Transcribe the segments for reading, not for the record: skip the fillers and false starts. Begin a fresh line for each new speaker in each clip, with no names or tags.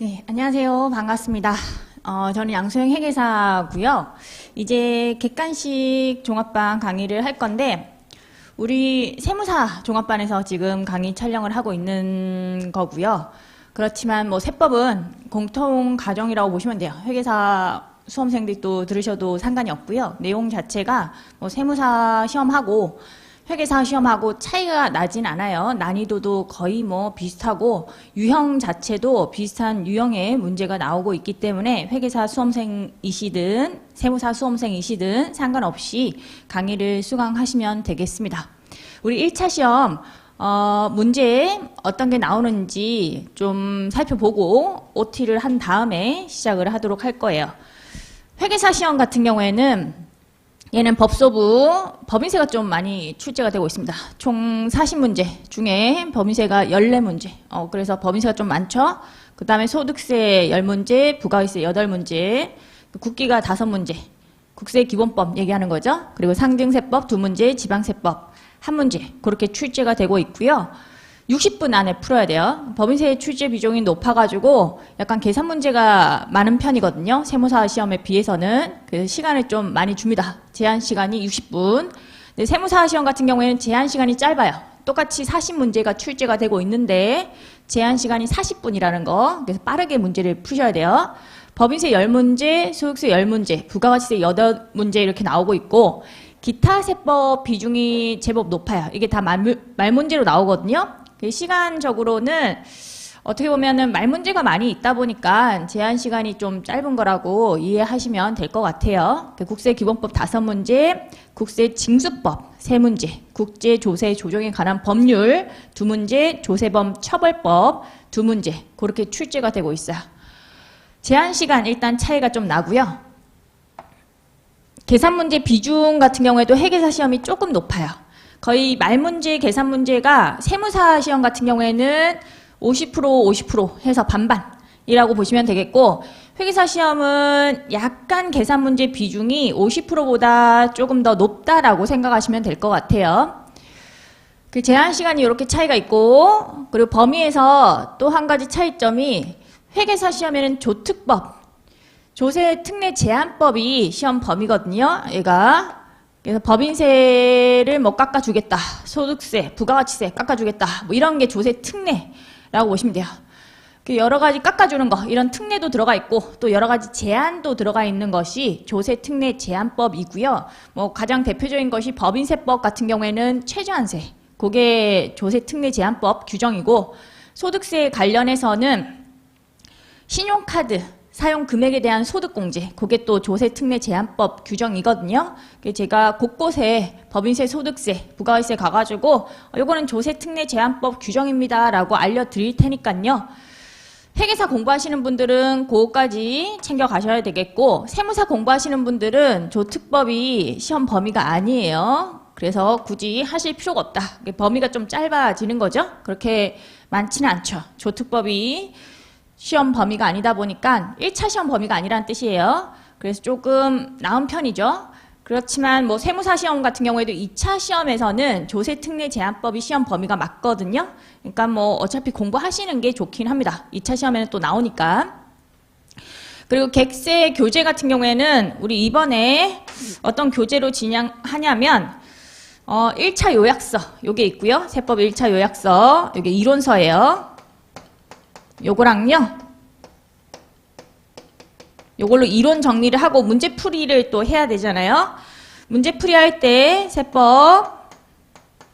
네, 안녕하세요. 반갑습니다. 저는 양소영 회계사고요. 이제 객관식 종합반 강의를 할 건데 우리 세무사 종합반에서 지금 강의 촬영을 하고 있는 거고요. 그렇지만 뭐 세법은 공통 과정이라고 보시면 돼요. 회계사 수험생들이 또 들으셔도 상관이 없고요. 내용 자체가 뭐 세무사 시험하고 회계사 시험하고 차이가 나진 않아요. 난이도도 거의 뭐 비슷하고 유형 자체도 비슷한 유형의 문제가 나오고 있기 때문에 회계사 수험생이시든 세무사 수험생이시든 상관없이 강의를 수강하시면 되겠습니다. 우리 1차 시험 문제 어떤 게 나오는지 좀 살펴보고 OT를 한 다음에 시작을 하도록 할 거예요. 회계사 시험 같은 경우에는 얘는 법소부, 법인세가 좀 많이 출제가 되고 있습니다. 총 40문제 중에 법인세가 14문제. 그래서 법인세가 좀 많죠? 그 다음에 소득세 10문제, 부가세 8문제, 국기가 5문제, 국세기본법 얘기하는 거죠. 그리고 상증세법 2문제, 지방세법 1문제. 그렇게 출제가 되고 있고요. 60분 안에 풀어야 돼요. 법인세 출제 비중이 높아가지고 약간 계산 문제가 많은 편이거든요. 세무사 시험에 비해서는. 그래서 시간을 좀 많이 줍니다. 제한 시간이 60분. 근데 세무사 시험 같은 경우에는 제한 시간이 짧아요. 똑같이 40문제가 출제가 되고 있는데 제한 시간이 40분이라는 거. 그래서 빠르게 문제를 푸셔야 돼요. 법인세 10문제, 소득세 10문제, 부가가치세 8문제 이렇게 나오고 있고 기타 세법 비중이 제법 높아요. 이게 다 말문제로 나오거든요. 시간적으로는 어떻게 보면은 말문제가 많이 있다 보니까 제한 시간이 좀 짧은 거라고 이해하시면 될 것 같아요. 국세기본법 5문제, 국세징수법 3문제, 국제조세 조정에 관한 법률 2문제, 조세범 처벌법 2문제 그렇게 출제가 되고 있어요. 제한 시간 일단 차이가 좀 나고요. 계산문제 비중 같은 경우에도 회계사 시험이 조금 높아요. 거의 말문제, 계산문제가 세무사 시험 같은 경우에는 50% 해서 반반이라고 보시면 되겠고 회계사 시험은 약간 계산문제 비중이 50%보다 조금 더 높다라고 생각하시면 될 것 같아요. 그 제한 시간이 이렇게 차이가 있고 그리고 범위에서 또 한 가지 차이점이 회계사 시험에는 조특법, 조세특례 제한법이 시험 범위거든요. 얘가. 그래서 법인세를 뭐 깎아주겠다. 소득세, 부가가치세 깎아주겠다. 뭐 이런 게 조세특례라고 보시면 돼요. 여러 가지 깎아주는 거, 이런 특례도 들어가 있고 또 여러 가지 제한도 들어가 있는 것이 조세특례 제한법이고요. 뭐 가장 대표적인 것이 법인세법 같은 경우에는 최저한세. 그게 조세특례 제한법 규정이고 소득세 관련해서는 신용카드 사용 금액에 대한 소득공제, 그게 또 조세특례 제한법 규정이거든요. 제가 곳곳에 법인세, 소득세, 부가세 가가지고 요거는 조세특례 제한법 규정입니다 라고 알려드릴 테니까요. 회계사 공부하시는 분들은 그거까지 챙겨가셔야 되겠고 세무사 공부하시는 분들은 조특법이 시험 범위가 아니에요. 그래서 굳이 하실 필요가 없다. 범위가 좀 짧아지는 거죠. 그렇게 많지는 않죠. 조특법이 시험 범위가 아니다 보니까 1차 시험 범위가 아니라는 뜻이에요. 그래서 조금 나은 편이죠. 그렇지만 뭐 세무사 시험 같은 경우에도 2차 시험에서는 조세특례 제한법이 시험 범위가 맞거든요. 그러니까 뭐 어차피 공부하시는 게 좋긴 합니다. 2차 시험에는 또 나오니까. 그리고 객세 교재 같은 경우에는 우리 이번에 어떤 교재로 진행하냐면 1차 요약서 요게 있고요. 세법 1차 요약서 요게 이론서예요. 요거랑요. 요걸로 이론 정리를 하고 문제풀이를 또 해야 되잖아요. 문제풀이 할 때 세법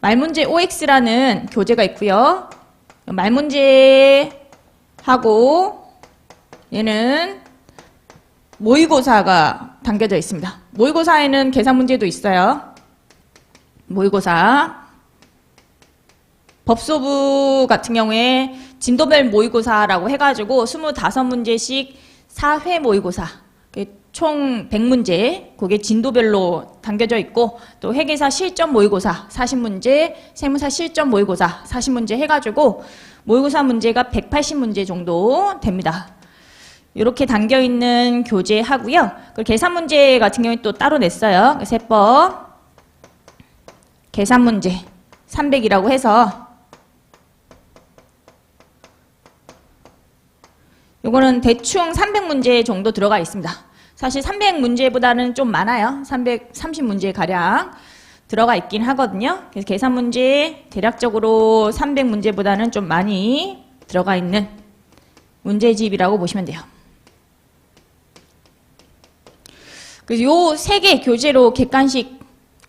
말문제 OX라는 교재가 있고요. 말문제하고 얘는 모의고사가 담겨져 있습니다. 모의고사에는 계산 문제도 있어요. 모의고사 법소부 같은 경우에 진도별 모의고사라고 해가지고 25문제씩 4회 모의고사 총 100문제 그게 진도별로 담겨져 있고 또 회계사 실전 모의고사 40문제 세무사 실전 모의고사 40문제 해가지고 모의고사 문제가 180문제 정도 됩니다. 이렇게 담겨있는 교재 하고요. 계산 문제 같은 경우에 또 따로 냈어요. 세법 계산 문제 300이라고 해서 요거는 대충 300문제 정도 들어가 있습니다. 사실 300문제보다는 좀 많아요. 330문제 가량 들어가 있긴 하거든요. 그래서 계산 문제 대략적으로 300문제보다는 좀 많이 들어가 있는 문제집이라고 보시면 돼요. 그래서 요 3개 교재로 객관식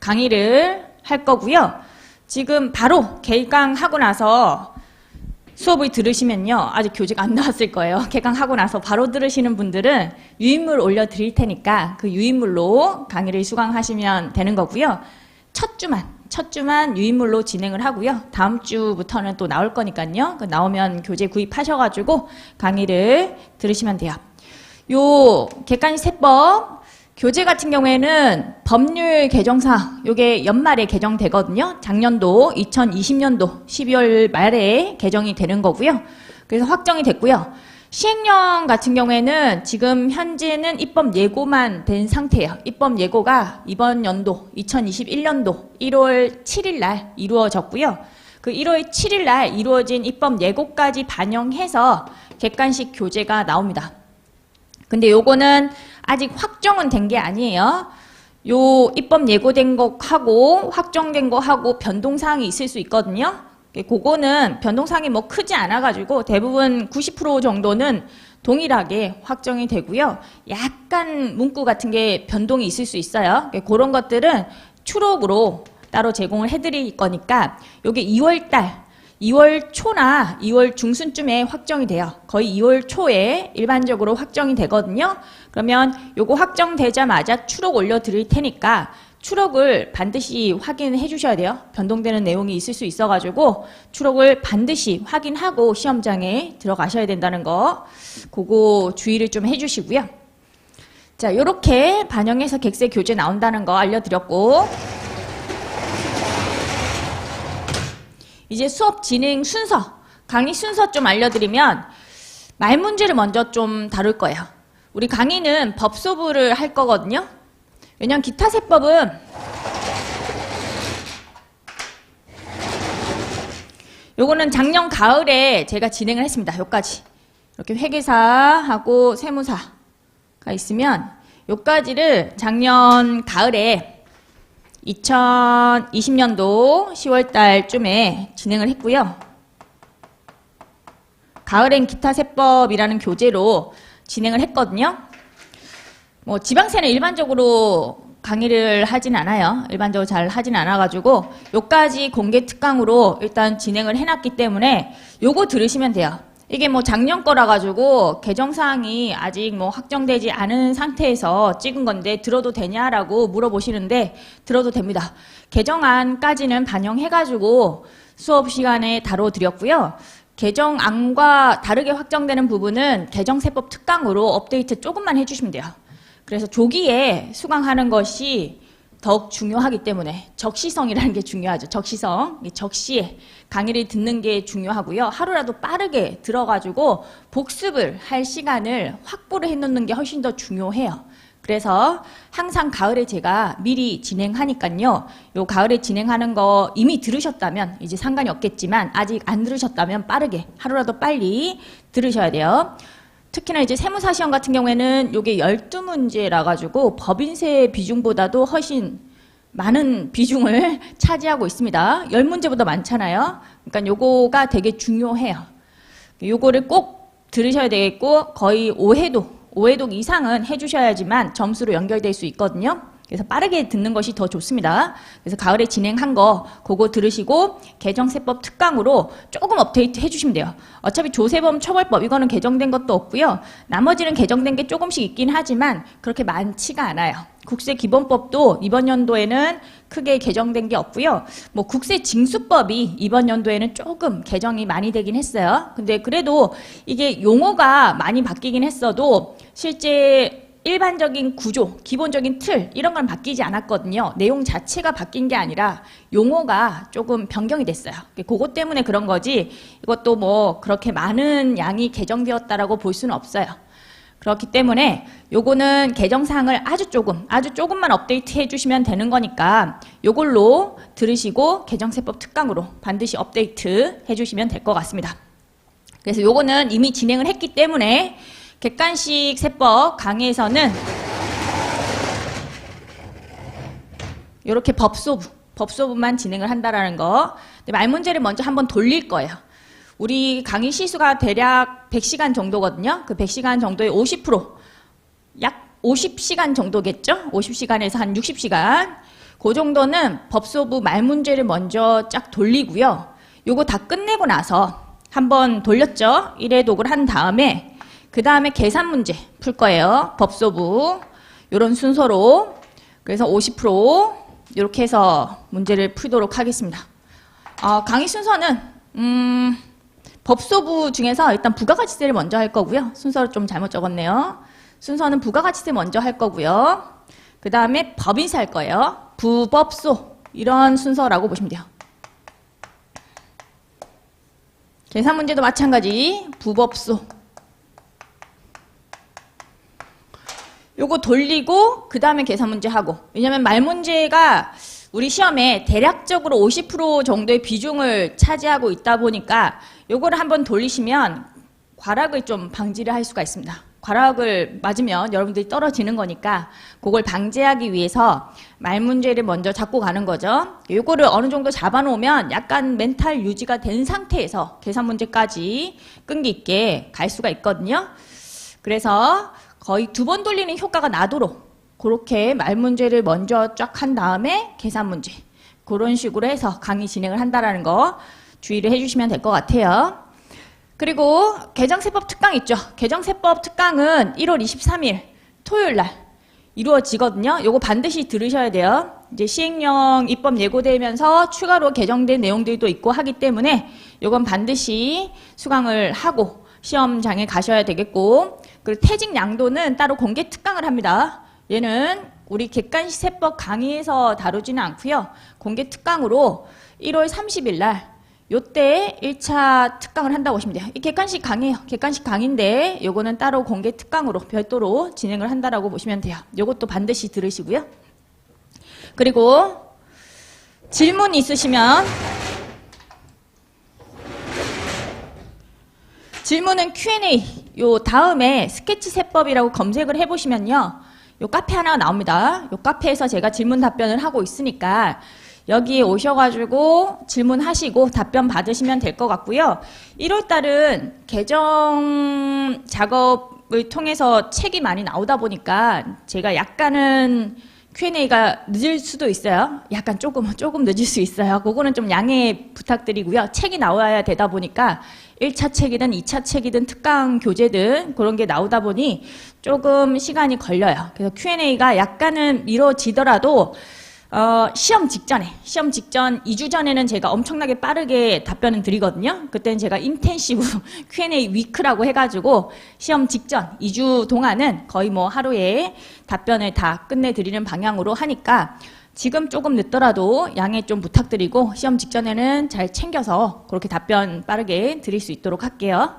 강의를 할 거고요. 지금 바로 개강하고 나서 수업을 들으시면요. 아직 교재가 안 나왔을 거예요. 개강하고 나서 바로 들으시는 분들은 유인물 올려드릴 테니까 그 유인물로 강의를 수강하시면 되는 거고요. 첫 주만 유인물로 진행을 하고요. 다음 주부터는 또 나올 거니까요. 나오면 교재 구입하셔가지고 강의를 들으시면 돼요. 요 객관식 세법 교재 같은 경우에는 법률 개정사항 요게 연말에 개정되거든요. 작년도 2020년도 12월 말에 개정이 되는 거고요. 그래서 확정이 됐고요. 시행령 같은 경우에는 지금 현재는 입법 예고만 된 상태예요. 입법 예고가 이번 연도 2021년도 1월 7일 날 이루어졌고요. 그 1월 7일 날 이루어진 입법 예고까지 반영해서 객관식 교재가 나옵니다. 근데 요거는 아직 확정은 된 게 아니에요. 요 입법 예고된 거하고 확정된 거하고 변동사항이 있을 수 있거든요. 그거는 변동사항이 뭐 크지 않아가지고 대부분 90% 정도는 동일하게 확정이 되고요. 약간 문구 같은 게 변동이 있을 수 있어요. 그런 것들은 추록으로 따로 제공을 해드릴 거니까 요게 2월 초나 2월 중순쯤에 확정이 돼요. 거의 2월 초에 일반적으로 확정이 되거든요. 그러면 요거 확정되자마자 추록 올려드릴 테니까 추록을 반드시 확인해 주셔야 돼요. 변동되는 내용이 있을 수 있어가지고 추록을 반드시 확인하고 시험장에 들어가셔야 된다는 거 그거 주의를 좀 해주시고요. 자, 요렇게 반영해서 객세 교재 나온다는 거 알려드렸고 이제 수업 진행 순서, 강의 순서 좀 알려드리면 말 문제를 먼저 좀 다룰 거예요. 우리 강의는 법소부를 할 거거든요. 왜냐면 기타 세법은 요거는 작년 가을에 제가 진행을 했습니다. 요까지. 이렇게 회계사하고 세무사가 있으면 요까지를 작년 가을에 2020년도 10월 달쯤에 진행을 했고요. 가을엔 기타 세법이라는 교재로 진행을 했거든요. 뭐 지방세는 일반적으로 강의를 하진 않아요. 일반적으로 잘 하진 않아가지고 요까지 공개 특강으로 일단 진행을 해놨기 때문에 요거 들으시면 돼요. 이게 뭐 작년 거라 가지고 개정사항이 아직 뭐 확정되지 않은 상태에서 찍은 건데 들어도 되냐라고 물어보시는데 들어도 됩니다. 개정안까지는 반영해가지고 수업 시간에 다뤄드렸고요. 개정안과 다르게 확정되는 부분은 개정세법 특강으로 업데이트 조금만 해주시면 돼요. 그래서 조기에 수강하는 것이 더욱 중요하기 때문에 적시성이라는 게 중요하죠. 적시성. 적시에 강의를 듣는 게 중요하고요. 하루라도 빠르게 들어가지고 복습을 할 시간을 확보를 해놓는 게 훨씬 더 중요해요. 그래서 항상 가을에 제가 미리 진행하니까요. 요 가을에 진행하는 거 이미 들으셨다면 이제 상관이 없겠지만 아직 안 들으셨다면 빠르게 하루라도 빨리 들으셔야 돼요. 특히나 이제 세무사 시험 같은 경우에는 요게 12문제라 가지고 법인세 비중보다도 훨씬 많은 비중을 차지하고 있습니다. 10문제보다 많잖아요. 그러니까 요거가 되게 중요해요. 요거를 꼭 들으셔야 되겠고 거의 5회독 이상은 해주셔야지만 점수로 연결될 수 있거든요. 그래서 빠르게 듣는 것이 더 좋습니다. 그래서 가을에 진행한 거 그거 들으시고 개정세법 특강으로 조금 업데이트 해주시면 돼요. 어차피 조세범 처벌법 이거는 개정된 것도 없고요. 나머지는 개정된 게 조금씩 있긴 하지만 그렇게 많지가 않아요. 국세기본법도 이번 연도에는 크게 개정된 게 없고요. 뭐 국세징수법이 이번 연도에는 조금 개정이 많이 되긴 했어요. 근데 그래도 이게 용어가 많이 바뀌긴 했어도 실제 일반적인 구조, 기본적인 틀 이런 건 바뀌지 않았거든요. 내용 자체가 바뀐 게 아니라 용어가 조금 변경이 됐어요. 그것 때문에 그런 거지 이것도 뭐 그렇게 많은 양이 개정되었다라고 볼 수는 없어요. 그렇기 때문에 요거는 개정사항을 아주 조금만 업데이트 해주시면 되는 거니까 요걸로 들으시고 개정세법 특강으로 반드시 업데이트 해주시면 될 것 같습니다. 그래서 요거는 이미 진행을 했기 때문에 객관식 세법 강의에서는 이렇게 법소부만 진행을 한다라는 거. 말 문제를 먼저 한번 돌릴 거예요. 우리 강의 시수가 대략 100시간 정도거든요. 그 100시간 정도의 50%, 약 50시간 정도겠죠? 50시간에서 한 60시간. 그 정도는 법소부 말 문제를 먼저 쫙 돌리고요. 요거 다 끝내고 나서 한번 돌렸죠? 1회 독을 한 다음에 그 다음에 계산 문제 풀 거예요. 법소부. 요런 순서로. 그래서 50% 이렇게 해서 문제를 풀도록 하겠습니다. 강의 순서는 법소부 중에서 일단 부가가치세를 먼저 할 거고요. 순서를 좀 잘못 적었네요. 순서는 부가가치세 먼저 할 거고요. 그 다음에 법인세 할 거예요. 부법소 이런 순서라고 보시면 돼요. 계산 문제도 마찬가지 부법소. 요거 돌리고 그 다음에 계산 문제 하고. 왜냐면 말 문제가 우리 시험에 대략적으로 50% 정도의 비중을 차지하고 있다 보니까 요거를 한번 돌리시면 과락을 좀 방지를 할 수가 있습니다. 과락을 맞으면 여러분들이 떨어지는 거니까 그걸 방지하기 위해서 말 문제를 먼저 잡고 가는 거죠. 요거를 어느 정도 잡아놓으면 약간 멘탈 유지가 된 상태에서 계산 문제까지 끈기 있게 갈 수가 있거든요. 그래서 거의 2번 돌리는 효과가 나도록 그렇게 말 문제를 먼저 쫙 한 다음에 계산 문제 그런 식으로 해서 강의 진행을 한다라는 거 주의를 해주시면 될 것 같아요. 그리고 개정세법 특강 있죠. 개정세법 특강은 1월 23일 토요일 날 이루어지거든요. 요거 반드시 들으셔야 돼요. 이제 시행령 입법 예고되면서 추가로 개정된 내용들도 있고 하기 때문에 요건 반드시 수강을 하고 시험장에 가셔야 되겠고, 그리고 퇴직 양도는 따로 공개 특강을 합니다. 얘는 우리 객관식 세법 강의에서 다루지는 않고요. 공개 특강으로 1월 30일 날 요때 1차 특강을 한다고 보시면 돼요. 이 객관식 강의예요. 객관식 강의인데 요거는 따로 공개 특강으로 별도로 진행을 한다라고 보시면 돼요. 요것도 반드시 들으시고요. 그리고 질문 있으시면 질문은 Q&A 요 다음에 스케치 세법이라고 검색을 해보시면요. 요 카페 하나 나옵니다. 요 카페에서 제가 질문 답변을 하고 있으니까 여기에 오셔가지고 질문하시고 답변 받으시면 될 것 같고요. 1월 달은 개정 작업을 통해서 책이 많이 나오다 보니까 제가 약간은 Q&A가 늦을 수도 있어요. 약간 조금 늦을 수 있어요. 그거는 좀 양해 부탁드리고요. 책이 나와야 되다 보니까 1차 책이든 2차 책이든 특강 교재든 그런 게 나오다 보니 조금 시간이 걸려요. 그래서 Q&A가 약간은 미뤄지더라도 시험 직전 2주 전에는 제가 엄청나게 빠르게 답변을 드리거든요. 그때는 제가 인텐시브 Q&A 위크라고 해가지고 시험 직전 2주 동안은 거의 뭐 하루에 답변을 다 끝내드리는 방향으로 하니까 지금 조금 늦더라도 양해 좀 부탁드리고 시험 직전에는 잘 챙겨서 그렇게 답변 빠르게 드릴 수 있도록 할게요.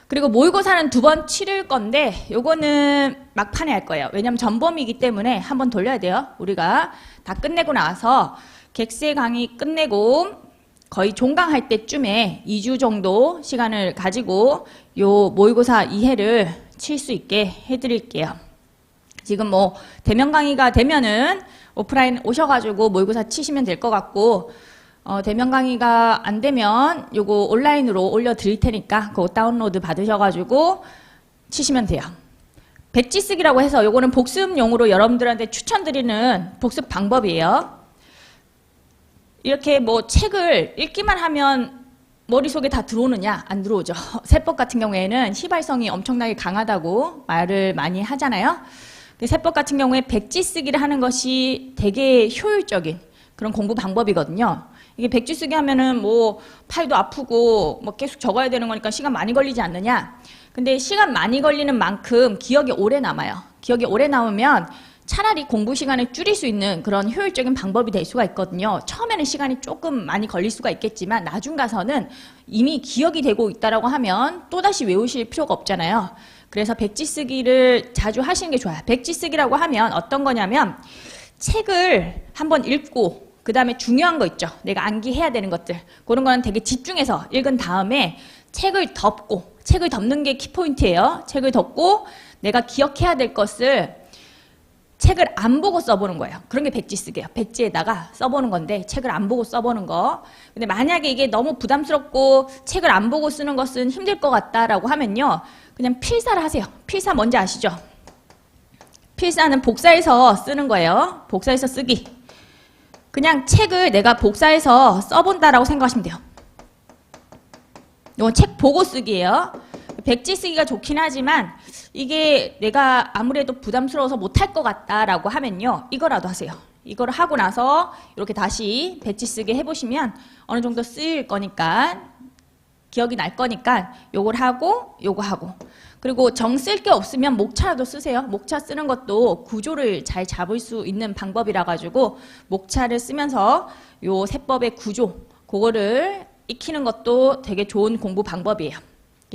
그리고 모의고사는 2번 치를 건데 요거는 막판에 할 거예요. 왜냐면 전범이기 때문에 한번 돌려야 돼요. 우리가 다 끝내고 나서 객세 강의 끝내고 거의 종강할 때쯤에 2주 정도 시간을 가지고 요 모의고사 2회를 칠 수 있게 해드릴게요. 지금 뭐 대면 강의가 되면은 오프라인 오셔가지고 모의고사 치시면 될 것 같고, 대면 강의가 안 되면 요거 온라인으로 올려드릴 테니까 그거 다운로드 받으셔가지고 치시면 돼요. 백지 쓰기라고 해서 요거는 복습용으로 여러분들한테 추천드리는 복습 방법이에요. 이렇게 뭐 책을 읽기만 하면 머릿속에 다 들어오느냐? 안 들어오죠. 세법 같은 경우에는 시발성이 엄청나게 강하다고 말을 많이 하잖아요. 세법 같은 경우에 백지 쓰기를 하는 것이 되게 효율적인 그런 공부 방법이거든요. 이게 백지 쓰기 하면은 뭐 팔도 아프고 뭐 계속 적어야 되는 거니까 시간 많이 걸리지 않느냐. 근데 시간 많이 걸리는 만큼 기억이 오래 남아요. 기억이 오래 남으면 차라리 공부 시간을 줄일 수 있는 그런 효율적인 방법이 될 수가 있거든요. 처음에는 시간이 조금 많이 걸릴 수가 있겠지만 나중 가서는 이미 기억이 되고 있다라고 하면 또다시 외우실 필요가 없잖아요. 그래서 백지 쓰기를 자주 하시는 게 좋아요. 백지 쓰기라고 하면 어떤 거냐면 책을 한번 읽고 그 다음에 중요한 거 있죠. 내가 암기해야 되는 것들. 그런 거는 되게 집중해서 읽은 다음에 책을 덮는 게 키포인트예요. 책을 덮고 내가 기억해야 될 것을 책을 안 보고 써보는 거예요. 그런 게 백지 쓰기예요. 백지에다가 써보는 건데 책을 안 보고 써보는 거. 근데 만약에 이게 너무 부담스럽고 책을 안 보고 쓰는 것은 힘들 것 같다라고 하면요. 그냥 필사를 하세요. 필사 뭔지 아시죠? 필사는 복사해서 쓰는 거예요. 복사해서 쓰기. 그냥 책을 내가 복사해서 써본다라고 생각하시면 돼요. 이건 책 보고 쓰기예요. 백지 쓰기가 좋긴 하지만 이게 내가 아무래도 부담스러워서 못할 것 같다라고 하면요. 이거라도 하세요. 이거를 하고 나서 이렇게 다시 백지 쓰기 해보시면 어느 정도 쓰일 거니까 기억이 날 거니까 요걸 하고 요거 하고 그리고 정 쓸 게 없으면 목차라도 쓰세요. 목차 쓰는 것도 구조를 잘 잡을 수 있는 방법이라 가지고 목차를 쓰면서 요 세법의 구조 그거를 익히는 것도 되게 좋은 공부 방법이에요.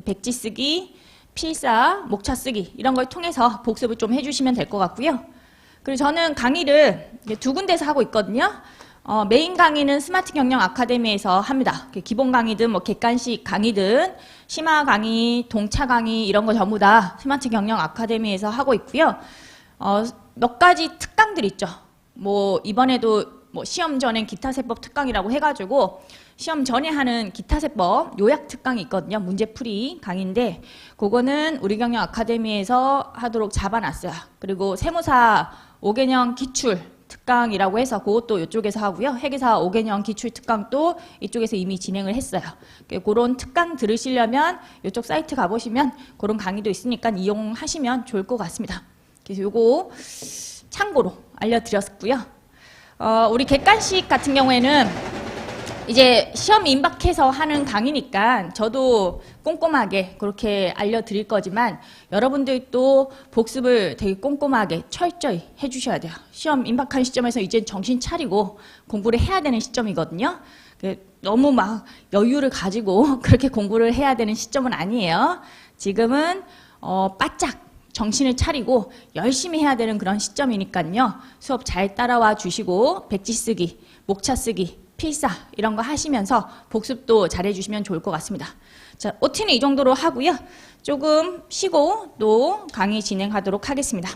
백지 쓰기, 필사, 목차 쓰기 이런 걸 통해서 복습을 좀 해주시면 될 것 같고요. 그리고 저는 강의를 2군데서 하고 있거든요. 메인 강의는 스마트 경영 아카데미에서 합니다. 기본 강의든 뭐 객관식 강의든 심화 강의, 동차 강의 이런 거 전부 다 스마트 경영 아카데미에서 하고 있고요. 몇 가지 특강들 있죠. 뭐 이번에도 뭐 시험 전엔 기타세법 특강이라고 해가지고 시험 전에 하는 기타세법 요약 특강이 있거든요. 문제풀이 강의인데 그거는 우리 경영 아카데미에서 하도록 잡아놨어요. 그리고 세무사 5개년 기출 특강이라고 해서 그것도 이쪽에서 하고요. 회계사 5개년 기출 특강도 이쪽에서 이미 진행을 했어요. 그런 특강 들으시려면 이쪽 사이트 가보시면 그런 강의도 있으니까 이용하시면 좋을 것 같습니다. 그래서 요거 참고로 알려드렸고요. 우리 객관식 같은 경우에는 이제 시험 임박해서 하는 강의니까 저도 꼼꼼하게 그렇게 알려드릴 거지만 여러분들이 또 복습을 되게 꼼꼼하게 철저히 해주셔야 돼요. 시험 임박한 시점에서 이제 정신 차리고 공부를 해야 되는 시점이거든요. 너무 막 여유를 가지고 그렇게 공부를 해야 되는 시점은 아니에요. 지금은 바짝 정신을 차리고 열심히 해야 되는 그런 시점이니까요. 수업 잘 따라와 주시고 백지 쓰기, 목차 쓰기, 필사 이런 거 하시면서 복습도 잘 해주시면 좋을 것 같습니다. 자, OT는 이 정도로 하고요. 조금 쉬고 또 강의 진행하도록 하겠습니다.